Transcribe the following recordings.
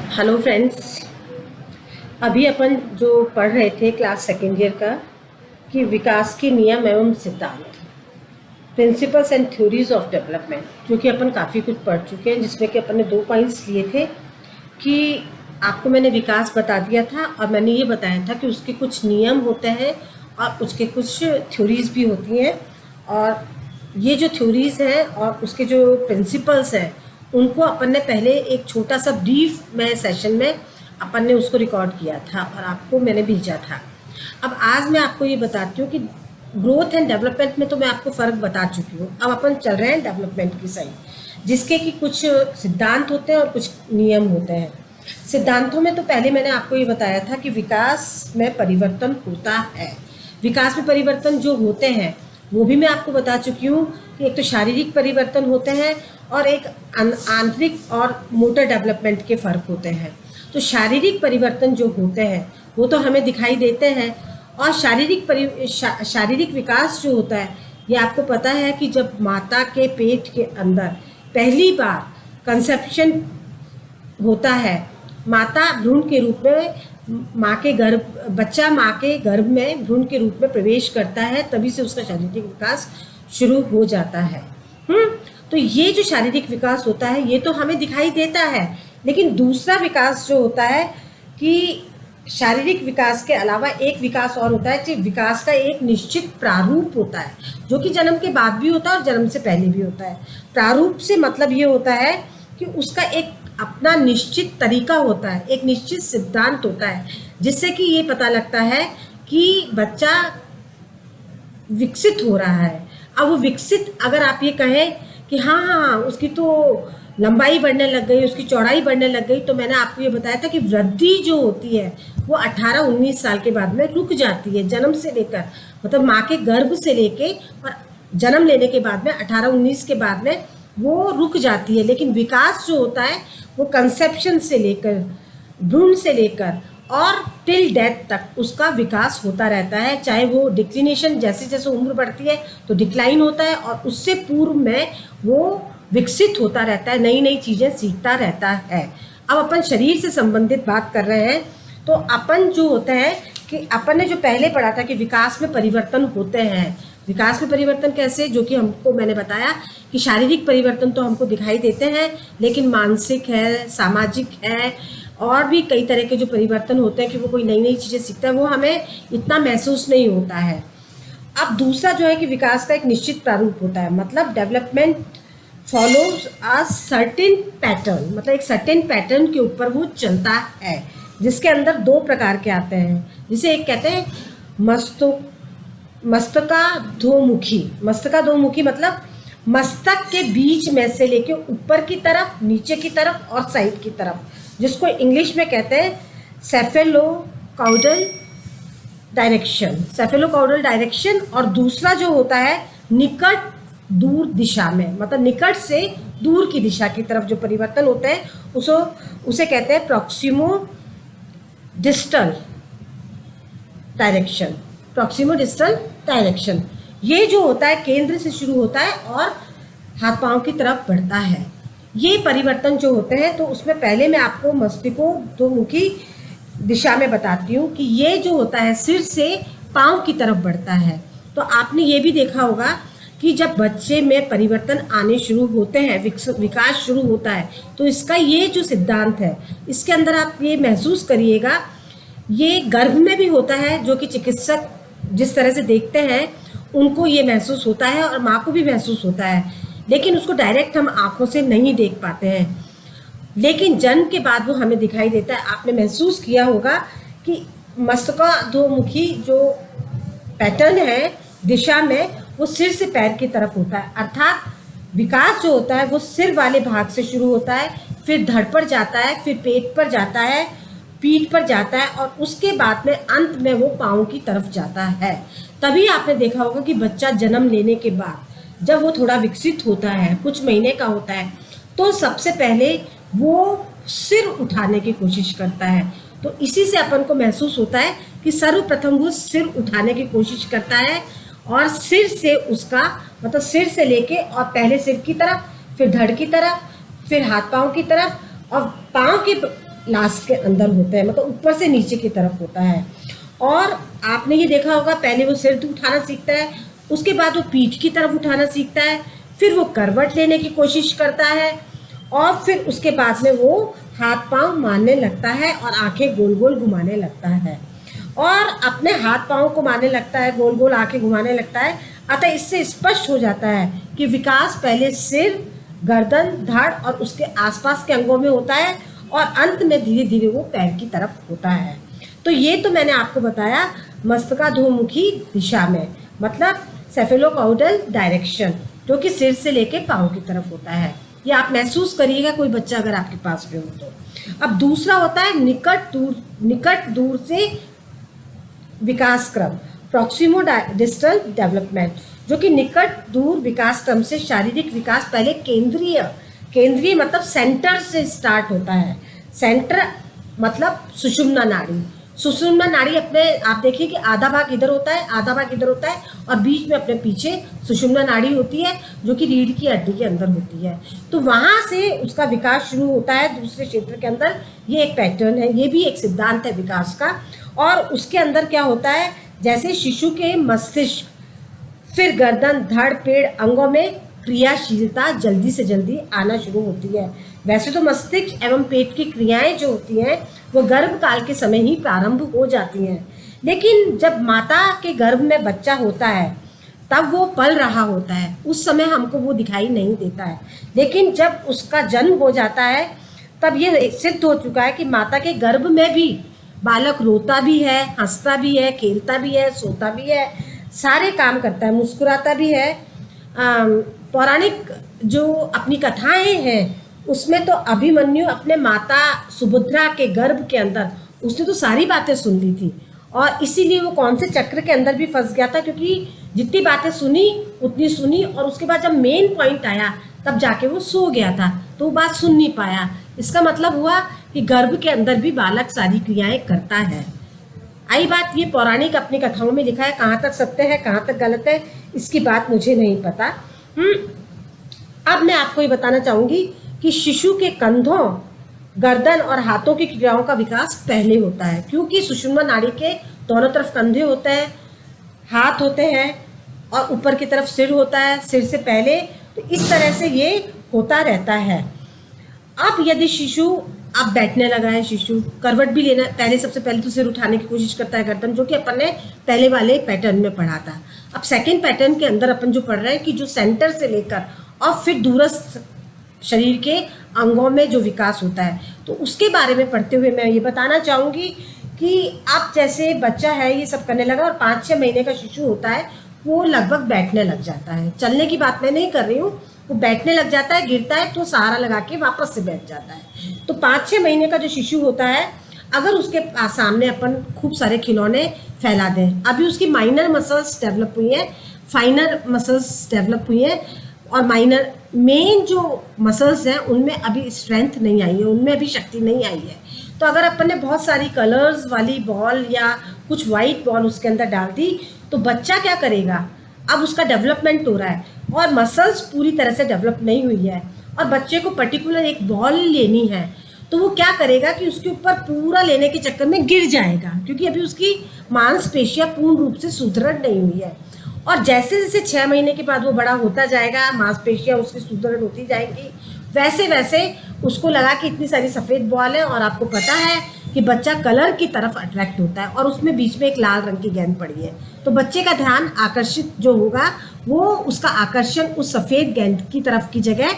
Hello friends. अभी अपन जो पढ़ रहे थे क्लास सेकेंड ईयर का कि विकास के नियम एवं सिद्धांत, principles and theories of development, जो कि अपन काफ़ी कुछ पढ़ चुके हैं, जिसमें कि अपन ने 2 पॉइंट्स लिए थे कि आपको मैंने विकास बता दिया था और मैंने ये बताया था कि उसके कुछ नियम होते हैं और उसके कुछ थ्योरीज भी होती हैं, और ये जो थ्योरीज हैं और उसके जो प्रिंसिपल्स हैं उनको अपन ने पहले एक छोटा सा ब्रीफ में सेशन में अपन ने उसको रिकॉर्ड किया था और आपको मैंने भेजा था। अब आज मैं आपको ये बताती हूँ कि ग्रोथ एंड डेवलपमेंट में तो मैं आपको फ़र्क बता चुकी हूँ। अब अपन चल रहे हैं डेवलपमेंट की साइड, जिसके कि कुछ सिद्धांत होते हैं और कुछ नियम होते हैं। सिद्धांतों में तो पहले मैंने आपको ये बताया था कि विकास में परिवर्तन होता है। विकास में परिवर्तन जो होते हैं वो भी मैं आपको बता चुकी हूँ कि एक तो शारीरिक परिवर्तन होते हैं और एक आंतरिक और मोटर डेवलपमेंट के फ़र्क होते हैं। तो शारीरिक परिवर्तन जो होते हैं वो तो हमें दिखाई देते हैं, और शारीरिक विकास जो होता है ये आपको पता है कि जब माता के पेट के अंदर पहली बार कंसेप्शन होता है, माता भ्रूण के रूप में बच्चा माँ के गर्भ में भ्रूण के रूप में प्रवेश करता है, तभी से उसका शारीरिक विकास शुरू हो जाता है। तो ये जो शारीरिक विकास होता है ये तो हमें दिखाई देता है, लेकिन दूसरा विकास जो होता है कि शारीरिक विकास के अलावा एक विकास और होता है कि विकास का एक निश्चित प्रारूप होता है, जो कि जन्म के बाद भी होता है और जन्म से पहले भी होता है। प्रारूप से मतलब ये होता है कि उसका एक अपना निश्चित तरीका होता है, एक निश्चित सिद्धांत होता है, जिससे कि ये पता लगता है कि बच्चा विकसित हो रहा है। अब वो विकसित, अगर आप ये कहें कि हाँ उसकी तो लंबाई बढ़ने लग गई, उसकी चौड़ाई बढ़ने लग गई, तो मैंने आपको ये बताया था कि वृद्धि जो होती है वो 18-19 साल के बाद में रुक जाती है, जन्म से लेकर, मतलब माँ के गर्भ से लेके और जन्म लेने के बाद में 18-19 के बाद में वो रुक जाती है। लेकिन विकास जो होता है वो कंसेप्शन से लेकर, भ्रूण से लेकर और टिल डेथ तक उसका विकास होता रहता है। चाहे वो डिक्लिनेशन, जैसे जैसे उम्र बढ़ती है तो डिक्लाइन होता है, और उससे पूर्व में वो विकसित होता रहता है, नई नई चीज़ें सीखता रहता है। अब अपन शरीर से संबंधित बात कर रहे हैं, तो अपन जो होता है कि अपन ने जो पहले पढ़ा था कि विकास में परिवर्तन होते हैं। विकास में परिवर्तन कैसे, जो कि हमको मैंने बताया कि शारीरिक परिवर्तन तो हमको दिखाई देते हैं, लेकिन मानसिक है, सामाजिक है, और भी कई तरह के जो परिवर्तन होते हैं कि वो कोई नई नई चीज़ें सीखता है, वो हमें इतना महसूस नहीं होता है। अब दूसरा जो है कि विकास का एक निश्चित प्रारूप होता है, मतलब development follows a certain pattern, मतलब एक सर्टेन पैटर्न के ऊपर वो चलता है, जिसके अंदर 2 प्रकार के आते हैं। जिसे एक कहते हैं मस्तकाधोमुखी। मस्तकाधोमुखी मतलब मस्तक के बीच में से लेके ऊपर की तरफ, नीचे की तरफ और साइड की तरफ, जिसको इंग्लिश में कहते हैं सेफेलोकाउडल डायरेक्शन। और दूसरा जो होता है निकट दूर दिशा में, मतलब निकट से दूर की दिशा की तरफ जो परिवर्तन होते हैं उसे कहते हैं प्रॉक्सिमो डिस्टल डायरेक्शन। ये जो होता है केंद्र से शुरू होता है और हाथ पांव की तरफ बढ़ता है। ये परिवर्तन जो होते हैं, तो उसमें पहले मैं आपको मस्तिष्कोद्मुखी दिशा में बताती हूँ कि ये जो होता है सिर से पांव की तरफ बढ़ता है। तो आपने ये भी देखा होगा कि जब बच्चे में परिवर्तन आने शुरू होते हैं, विकास शुरू होता है, तो इसका ये जो सिद्धांत है, इसके अंदर आप ये महसूस करिएगा, ये गर्भ में भी होता है, जो कि चिकित्सक जिस तरह से देखते हैं उनको ये महसूस होता है और माँ को भी महसूस होता है, लेकिन उसको डायरेक्ट हम आँखों से नहीं देख पाते हैं, लेकिन जन्म के बाद वो हमें दिखाई देता है। आपने महसूस किया होगा कि मस्तकाधोमुखी जो पैटर्न है दिशा में, वो सिर से पैर की तरफ होता है, अर्थात विकास जो होता है वो सिर वाले भाग से शुरू होता है, फिर धड़ पर जाता है, फिर पेट पर जाता है, पीठ पर जाता है, और उसके बाद में अंत में वो पाँव की तरफ जाता है। तभी आपने देखा होगा कि बच्चा जन्म लेने के बाद जब वो थोड़ा विकसित होता है, कुछ महीने का होता है, तो सबसे पहले वो सिर उठाने की कोशिश करता है। तो इसी से अपन को महसूस होता है कि सर्वप्रथम वो सिर उठाने की कोशिश करता है, और सिर से उसका मतलब सिर से लेके और पहले सिर की तरफ, फिर धड़ की तरफ, फिर हाथ पाँव की तरफ, और पाँव के लास्ट के अंदर होता है, मतलब ऊपर से नीचे की तरफ होता है। और आपने ये देखा होगा, पहले वो सिर उठाना सीखता है, उसके बाद वो पीठ की तरफ उठाना सीखता है, फिर वो करवट लेने की कोशिश करता है, और फिर उसके बाद में वो हाथ पांव मारने लगता है और आंखें गोल गोल घुमाने लगता है, और अपने हाथ पांव को मारने लगता है, गोल गोल आंखें घुमाने लगता है। अतः इससे स्पष्ट हो जाता है कि विकास पहले सिर, गर्दन, धड़ और उसके आसपास के अंगों में होता है, और अंत में धीरे धीरे वो पैर की तरफ होता है। तो ये तो मैंने आपको बताया मस्तकाधोमुखी दिशा में, मतलब सेफेलोकाउडल डायरेक्शन, जो कि सिर से लेके पाँव की तरफ होता है। ये आप महसूस करिएगा कोई बच्चा अगर आपके पास में हो तो। अब दूसरा होता है निकट दूर से विकास क्रम, प्रॉक्सिमो डिस्टल डेवलपमेंट, जो कि निकट दूर विकास क्रम से शारीरिक विकास पहले केंद्रीय मतलब सेंटर से स्टार्ट होता है। सेंटर मतलब सुषुम्ना नाड़ी। सुषुम्ना नाड़ी अपने आप देखिए कि आधा भाग इधर होता है, आधा भाग इधर होता है, और बीच में अपने पीछे सुषुम्ना नाड़ी होती है, जो कि रीढ़ की हड्डी के अंदर होती है। तो वहाँ से उसका विकास शुरू होता है दूसरे क्षेत्र के अंदर। ये एक पैटर्न है, ये भी एक सिद्धांत है विकास का। और उसके अंदर क्या होता है, जैसे शिशु के मस्तिष्क, फिर गर्दन, धड़, पेड़ अंगों में क्रियाशीलता जल्दी से जल्दी आना शुरू होती है। वैसे तो मस्तिष्क एवं पेट की क्रियाएं जो होती हैं वो गर्भकाल के समय ही प्रारंभ हो जाती हैं, लेकिन जब माता के गर्भ में बच्चा होता है तब वो पल रहा होता है, उस समय हमको वो दिखाई नहीं देता है। लेकिन जब उसका जन्म हो जाता है तब ये सिद्ध हो चुका है कि माता के गर्भ में भी बालक रोता भी है, हंसता भी है, खेलता भी है, सोता भी है, सारे काम करता है, मुस्कुराता भी है। पौराणिक जो अपनी कथाएं हैं उसमें तो अभिमन्यु अपने माता सुभद्रा के गर्भ के अंदर उसने तो सारी बातें सुन ली थी, और इसीलिए वो कौन से चक्र के अंदर भी फंस गया था, क्योंकि जितनी बातें सुनी उतनी सुनी, और उसके बाद जब मेन पॉइंट आया तब जाके वो सो गया था, तो वो बात सुन नहीं पाया। इसका मतलब हुआ कि गर्भ के अंदर भी बालक सारी क्रियाएं करता है। आई बात, ये पौराणिक अपनी कथाओं में लिखा है, कहाँ तक सत्य है कहाँ तक गलत है इसकी बात मुझे नहीं पता। अब मैं आपको ये बताना चाहूँगी कि शिशु के कंधों, गर्दन और हाथों की क्रियाओं का विकास पहले होता है, क्योंकि सुषुम्ना नाड़ी के दोनों तरफ कंधे होते हैं, हाथ होते हैं, और ऊपर की तरफ सिर होता है, सिर से पहले। तो इस तरह से ये होता रहता है। अब यदि शिशु अब बैठने लगा है, शिशु करवट भी लेना, पहले सबसे पहले तो सिर उठाने की कोशिश करता है, गर्दन, जो कि अपन ने पहले वाले पैटर्न में पढ़ा था। अब सेकंड पैटर्न के अंदर अपन जो पढ़ रहे हैं कि जो सेंटर से लेकर और फिर दूरस्थ शरीर के अंगों में जो विकास होता है, तो उसके बारे में पढ़ते हुए मैं ये बताना चाहूँगी कि अब जैसे बच्चा है ये सब करने लगा और 5-6 महीने का शिशु होता है, वो लगभग बैठने लग जाता है। चलने की बात मैं नहीं कर रही हूँ, वो बैठने लग जाता है, गिरता है तो सहारा लगा के वापस से बैठ जाता है। तो 5-6 महीने का जो शिशु होता है, अगर उसके सामने अपन खूब सारे खिलौने फैला दें, अभी उसकी माइनर मसल्स डेवलप हुई हैं, फाइनर मसल्स डेवलप हुई हैं, और माइनर मेन जो मसल्स हैं उनमें अभी स्ट्रेंथ नहीं आई है, उनमें अभी शक्ति नहीं आई है। तो अगर अपन ने बहुत सारी कलर्स वाली बॉल या कुछ वाइट बॉल उसके अंदर डाल दी तो बच्चा क्या करेगा, अब उसका डेवलपमेंट हो रहा है और मसल्स पूरी तरह से डेवलप नहीं हुई है, और बच्चे को पर्टिकुलर एक बॉल लेनी है, तो वो क्या करेगा कि उसके ऊपर पूरा लेने के चक्कर में गिर जाएगा, क्योंकि अभी उसकी मांसपेशियां पूर्ण रूप से सुदृढ़ नहीं हुई है। और जैसे जैसे 6 महीने के बाद वो बड़ा होता जाएगा, मांसपेशियां उसकी सुदृढ़ होती जाएंगी, वैसे वैसे उसको लगा कि इतनी सारी सफ़ेद बॉल है, और आपको पता है कि बच्चा कलर की तरफ अट्रैक्ट होता है, और उसमें बीच में एक लाल रंग की गेंद पड़ी है, तो बच्चे का ध्यान आकर्षित जो होगा वो उसका आकर्षण उस सफ़ेद गेंद की तरफ की जगह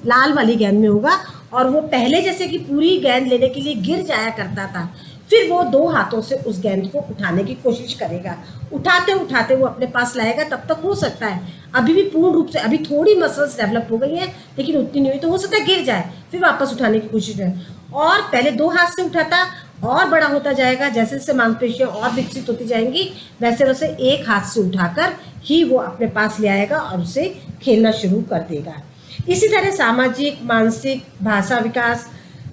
लाल वाली गेंद में होगा, और वो पहले जैसे कि पूरी गेंद लेने के लिए गिर जाया करता था, फिर वो 2 हाथों से उस गेंद को उठाने की कोशिश करेगा, उठाते उठाते वो अपने पास लाएगा। तब तक हो सकता है अभी भी पूर्ण रूप से, अभी थोड़ी मसल्स डेवलप हो गई हैं लेकिन उतनी नहीं हुई, तो हो सकता है गिर जाए, फिर वापस उठाने की कोशिश करें, और पहले 2 हाथ से उठाता और बड़ा होता जाएगा, जैसे जैसे मांसपेशियां और विकसित होती जाएंगी वैसे वैसे एक हाथ से उठाकर ही वो अपने पास ले आएगा और उसे खेलना शुरू कर देगा। इसी तरह सामाजिक, मानसिक, भाषा विकास,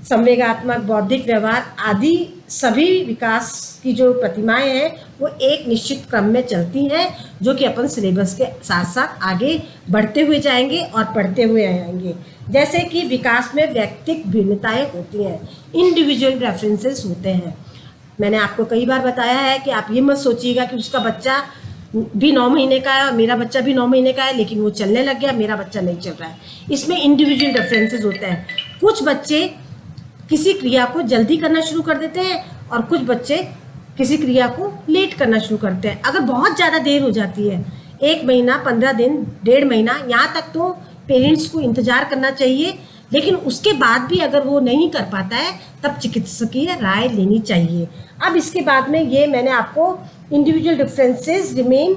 संवेगात्मक, बौद्धिक व्यवहार आदि सभी विकास की जो प्रतिमाएं हैं वो एक निश्चित क्रम में चलती हैं, जो कि अपन सिलेबस के साथ साथ आगे बढ़ते हुए जाएंगे और पढ़ते हुए आएंगे। जैसे कि विकास में व्यक्तिगत भिन्नताएं होती हैं, इंडिविजुअल रेफरेंसेस होते हैं। मैंने आपको कई बार बताया है कि आप ये मत सोचिएगा कि उसका बच्चा भी 9 महीने का है और मेरा बच्चा भी 9 महीने का है, लेकिन वो चलने लग गया, मेरा बच्चा नहीं चल रहा है। इसमें इंडिविजुअल डिफरेंसेस होते हैं। कुछ बच्चे किसी क्रिया को जल्दी करना शुरू कर देते हैं और कुछ बच्चे किसी क्रिया को लेट करना शुरू करते हैं। अगर बहुत ज़्यादा देर हो जाती है, 1 महीना, 15 दिन, 1.5 महीना, यहाँ तक तो पेरेंट्स को इंतज़ार करना चाहिए। लेकिन उसके बाद भी अगर वो नहीं कर पाता है, तब चिकित्सकीय राय लेनी चाहिए। अब इसके बाद में ये मैंने आपको individual differences remain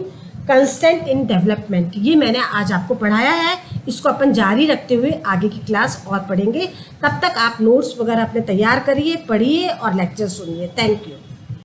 constant in development, ये मैंने आज आपको पढ़ाया है। इसको अपन जारी रखते हुए आगे की क्लास और पढ़ेंगे। तब तक आप नोट्स वगैरह अपने तैयार करिए, पढ़िए और लेक्चर सुनिए। Thank you.